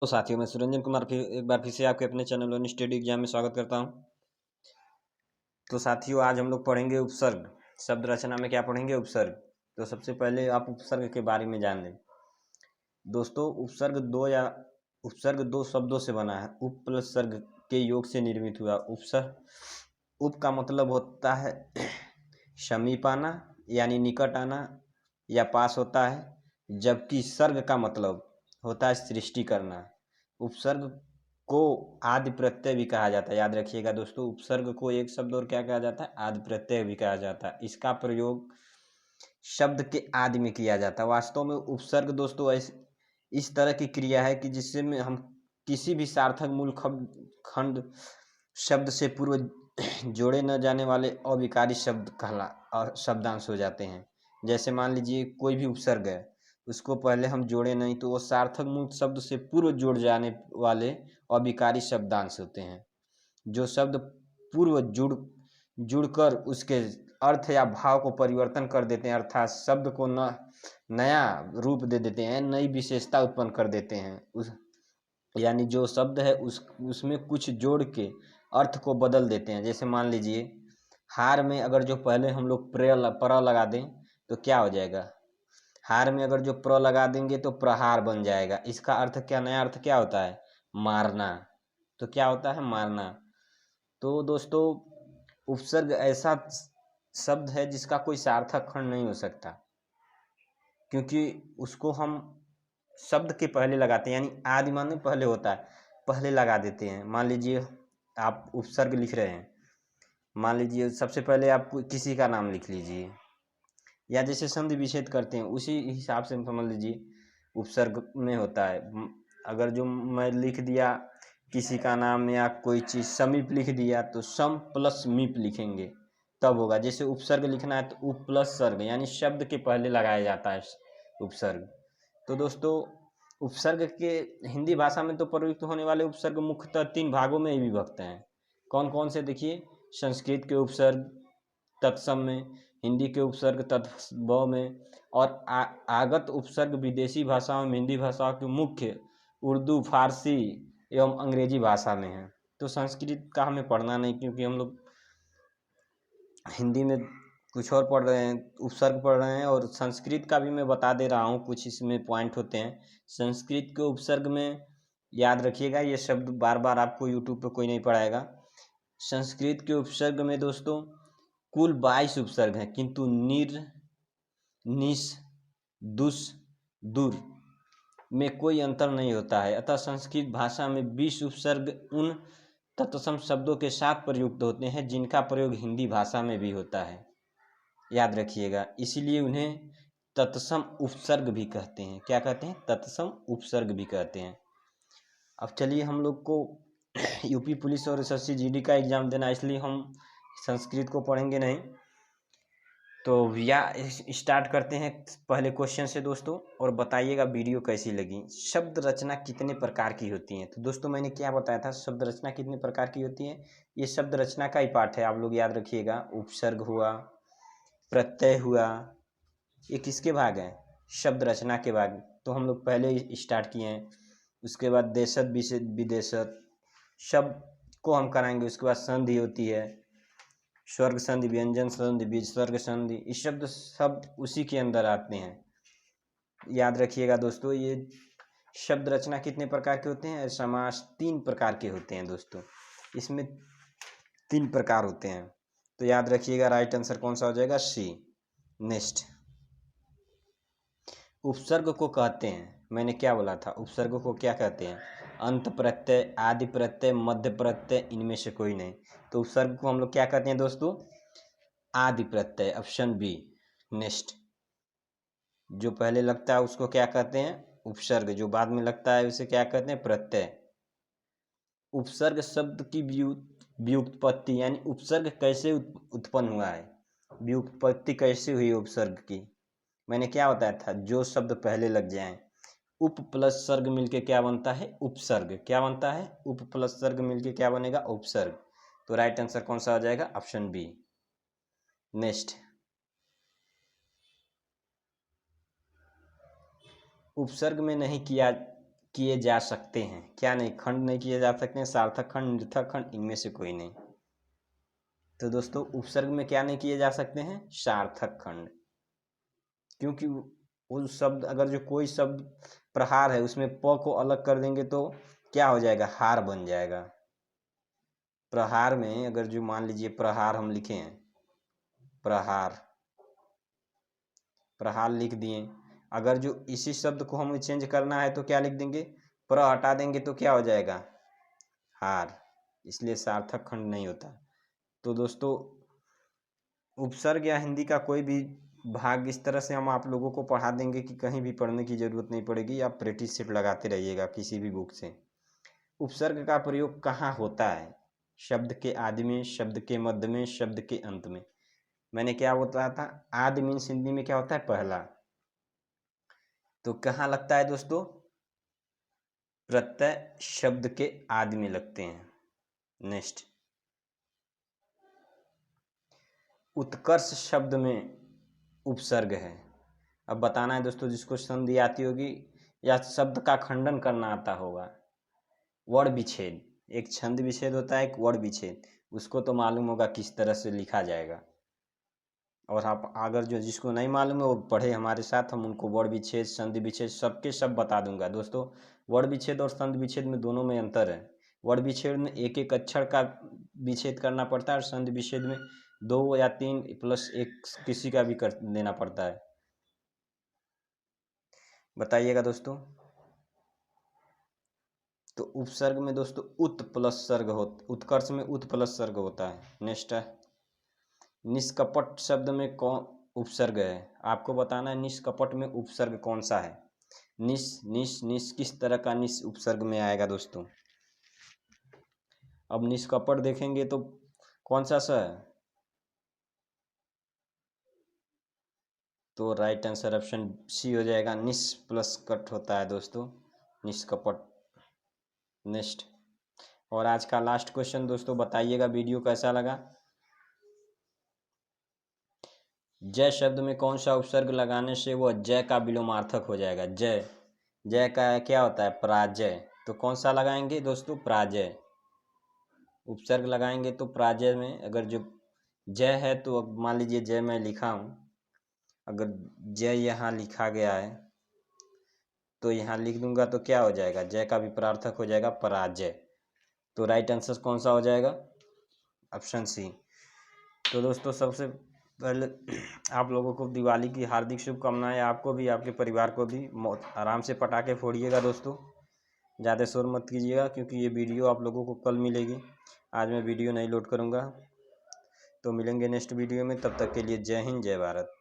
तो साथियों, मैं सुरंजन कुमार फिर एक बार फिर से आपके अपने चैनल वन स्टडी एग्जाम में स्वागत करता हूं। तो साथियों, आज हम लोग पढ़ेंगे उपसर्ग। शब्द रचना में क्या पढ़ेंगे? उपसर्ग। तो सबसे पहले आप उपसर्ग के बारे में जान लें। दोस्तों, उपसर्ग दो शब्दों से बना है। उप प्लस सर्ग के योग से निर्मित हुआ। उप का मतलब होता है समीप आना यानी निकट आना या पास होता है, जबकि सर्ग का मतलब होता है सृष्टि करना। उपसर्ग को आदि प्रत्यय भी कहा जाता है। याद रखिएगा दोस्तों, उपसर्ग को एक शब्द और क्या कहा जाता है? आदि प्रत्यय भी कहा जाता है। इसका प्रयोग शब्द के आदि में किया जाता है। वास्तव में उपसर्ग दोस्तों इस तरह की क्रिया है कि जिससे में हम किसी भी सार्थक मूल खंड शब्द से पूर्व जोड़े न जाने वाले अविकारी शब्दांश हो जाते हैं। जैसे मान लीजिए कोई भी उपसर्ग है, उसको पहले हम जोड़े नहीं तो वो सार्थक मूल शब्द से पूर्व जुड़ जाने वाले अविकारी शब्दांश होते हैं। जो शब्द पूर्व जुड़कर उसके अर्थ या भाव को परिवर्तन कर देते हैं, अर्थात शब्द को नया रूप दे देते हैं, नई विशेषता उत्पन्न कर देते हैं। यानी जो शब्द है उसमें कुछ जोड़ के अर्थ को बदल देते हैं। जैसे मान लीजिए हार में अगर जो पहले हम लोग प्र लगा दें तो क्या हो जाएगा? हार में अगर जो प्र लगा देंगे तो प्रहार बन जाएगा। इसका अर्थ क्या, नया अर्थ क्या होता है? मारना। तो क्या होता है? मारना। तो दोस्तों, उपसर्ग ऐसा शब्द है जिसका कोई सार्थक खंड नहीं हो सकता, क्योंकि उसको हम शब्द के पहले लगाते हैं, यानी आदि माने पहले होता है, पहले लगा देते हैं। मान लीजिए आप उपसर्ग लिख रहे हैं, मान लीजिए सबसे पहले आप किसी का नाम लिख लीजिए, या जैसे संधि विच्छेद करते हैं उसी हिसाब से समझ लीजिए उपसर्ग में होता है। अगर जो मैं लिख दिया किसी का नाम या कोई चीज़, समीप लिख दिया तो सम प्लस मीप लिखेंगे तब होगा। जैसे उपसर्ग लिखना है तो उप प्लस सर्ग, यानी शब्द के पहले लगाया जाता है उपसर्ग। तो दोस्तों, उपसर्ग के हिंदी भाषा में तो प्रयुक्त होने वाले उपसर्ग मुख्यतः 3 भागों में ही विभक्त हैं। कौन कौन से? देखिए, संस्कृत के उपसर्ग तत्सम में, हिंदी के उपसर्ग तत्व में, और आगत उपसर्ग विदेशी भाषाओं में, हिंदी भाषाओं के मुख्य उर्दू, फारसी एवं अंग्रेजी भाषा में है। तो संस्कृत का हमें पढ़ना नहीं, क्योंकि हम लोग हिंदी में कुछ और पढ़ रहे हैं, उपसर्ग पढ़ रहे हैं। और संस्कृत का भी मैं बता दे रहा हूँ, कुछ इसमें पॉइंट होते हैं संस्कृत के उपसर्ग में। याद रखिएगा, ये शब्द बार बार आपको यूट्यूब पे कोई नहीं पढ़ाएगा। संस्कृत के उपसर्ग में दोस्तों कुल 22 उपसर्ग हैं, किंतु निर, निस, दुस, दुर में कोई अंतर नहीं होता है। अतः संस्कृत भाषा में 20 उपसर्ग उन तत्सम शब्दों के साथ प्रयुक्त होते हैं जिनका प्रयोग हिंदी भाषा में भी होता है। याद रखिएगा, इसीलिए उन्हें तत्सम उपसर्ग भी कहते हैं। क्या कहते हैं? तत्सम उपसर्ग भी कहते हैं। अब चलिए, हम लोग को यूपी पुलिस और एसएससी जीडी का एग्जाम देना, इसलिए हम संस्कृत को पढ़ेंगे नहीं। तो या स्टार्ट करते हैं पहले क्वेश्चन से दोस्तों, और बताइएगा वीडियो कैसी लगी। शब्द रचना कितने प्रकार की होती है? तो दोस्तों, मैंने क्या बताया था, शब्द रचना कितने प्रकार की होती है? ये शब्द रचना का ही पार्ट है, आप लोग याद रखिएगा। उपसर्ग हुआ, प्रत्यय हुआ, ये किसके भाग हैं? शब्द रचना के भाग। तो हम लोग पहले ही स्टार्ट किए हैं। उसके बाद देशत विदेशत शब्द को हम कराएंगे। उसके बाद संधि होती है, स्वर्ग संधि, व्यंजन संधि, विसर्ग संधि, ये शब्द सब उसी के अंदर आते हैं। याद रखिएगा दोस्तों, ये शब्द रचना कितने प्रकार के होते हैं? समास 3 प्रकार के होते हैं दोस्तों, इसमें 3 प्रकार होते हैं। तो याद रखिएगा, राइट आंसर कौन सा हो जाएगा? सी। नेक्स्ट, उपसर्ग को कहते हैं, मैंने क्या बोला था, उपसर्ग को क्या कहते हैं? अंत प्रत्यय, आदि प्रत्यय, मध्य प्रत्यय, इनमें से कोई नहीं। तो उपसर्ग को हम लोग क्या कहते हैं दोस्तों? आदि प्रत्यय, ऑप्शन बी। नेक्स्ट, जो पहले लगता है उसको क्या कहते हैं? उपसर्ग। जो बाद में लगता है उसे क्या कहते हैं? प्रत्यय। उपसर्ग शब्द की व्युत्पत्ति, यानी उपसर्ग कैसे उत्पन्न हुआ है, व्युत्पत्ति कैसे हुई उपसर्ग की, मैंने क्या बताया था? जो शब्द पहले लग जाए, उप प्लस सर्ग मिलके क्या बनता है? उपसर्ग। क्या बनता है? उप प्लस सर्ग मिलके क्या बनेगा? उपसर्ग। तो राइट आंसर कौन सा आ जाएगा? Option B. नेक्स्ट, उपसर्ग में नहीं किया किए जा सकते हैं, क्या नहीं, खंड नहीं किए जा सकते हैं, सार्थक खंड, निरर्थक खंड, इनमें से कोई नहीं। तो दोस्तों उपसर्ग में क्या नहीं किए जा सकते हैं, सार्थक खंड, क्योंकि वो शब्द, अगर जो कोई शब्द प्रहार है उसमें प को अलग कर देंगे तो क्या हो जाएगा, हार बन जाएगा। प्रहार में अगर जो मान लीजिए प्रहार हम लिखे हैं, प्रहार, प्रहार लिख दिए, अगर जो इसी शब्द को हमें चेंज करना है तो क्या लिख देंगे, प्र हटा देंगे तो क्या हो जाएगा, हार, इसलिए सार्थक खंड नहीं होता। तो दोस्तों उपसर्ग या हिंदी का कोई भी भाग इस तरह से हम आप लोगों को पढ़ा देंगे कि कहीं भी पढ़ने की ज़रूरत नहीं पड़ेगी, आप प्रैक्टिस सेट लगाते रहिएगा किसी भी बुक से। उपसर्ग का प्रयोग कहाँ होता है, शब्द के आदि में, शब्द के मध्य में, शब्द के अंत में। मैंने क्या बताया था, आदि मीन्स हिंदी में क्या होता है, पहला। तो कहाँ लगता है दोस्तों, प्रत्यय शब्द के आदि में लगते हैं। नेक्स्ट, उत्कर्ष शब्द में उपसर्ग है। अब बताना है दोस्तों, जिसको संधि आती होगी या शब्द का खंडन करना आता होगा, वर्ण विच्छेद, एक छंद विच्छेद होता है, एक वर्ण विच्छेद, उसको तो मालूम होगा किस तरह से लिखा जाएगा। और आप अगर जो जिसको नहीं मालूम है वो पढ़े हमारे साथ, हम उनको वर्ण विच्छेद, संधि विच्छेद सबके सब बता दूंगा। दोस्तों वर्ण विच्छेद और संधि विच्छेद में दोनों में अंतर है। वर्ण विच्छेद में एक एक अक्षर का विच्छेद करना पड़ता है और संधि विच्छेद में 2 या 3 प्लस 1 किसी का भी कर देना पड़ता है। बताइएगा दोस्तों। तो उपसर्ग में दोस्तों उत प्लस सर्ग हो, उत्कर्ष में उत प्लस सर्ग होता है। नेक्स्ट है, निष्कपट शब्द में कौन उपसर्ग है, आपको बताना है निष्कपट में उपसर्ग कौन सा है। निस निस निस किस तरह का निस उपसर्ग में आएगा दोस्तों। अब निष्कपट देखेंगे तो कौन सा है, तो राइट आंसर ऑप्शन सी हो जाएगा, निस प्लस कट होता है दोस्तों, निष्कपट। नेक्स्ट, और आज का लास्ट क्वेश्चन दोस्तों, बताइएगा वीडियो कैसा लगा। जय शब्द में कौन सा उपसर्ग लगाने से वह जय का विलोमार्थक हो जाएगा। जय, जय का क्या होता है, पराजय, तो कौन सा लगाएंगे दोस्तों, पराजय। उपसर्ग लगाएंगे तो पराजय में अगर जो जय है तो अब मान लीजिए जय मैं लिखा हूँ, अगर जय यहाँ लिखा गया है तो यहाँ लिख दूंगा तो क्या हो जाएगा, जय का विपरार्थक हो जाएगा पराजय। तो राइट आंसर कौन सा हो जाएगा, ऑप्शन सी। तो दोस्तों सबसे पहले आप लोगों को दिवाली की हार्दिक शुभकामनाएं, आपको भी, आपके परिवार को भी। आराम से पटाखे फोड़िएगा दोस्तों, ज़्यादा शोर मत कीजिएगा क्योंकि ये वीडियो आप लोगों को कल मिलेगी, आज मैं वीडियो नहीं लोड करूँगा। तो मिलेंगे नेक्स्ट वीडियो में, तब तक के लिए जय हिंद, जय भारत।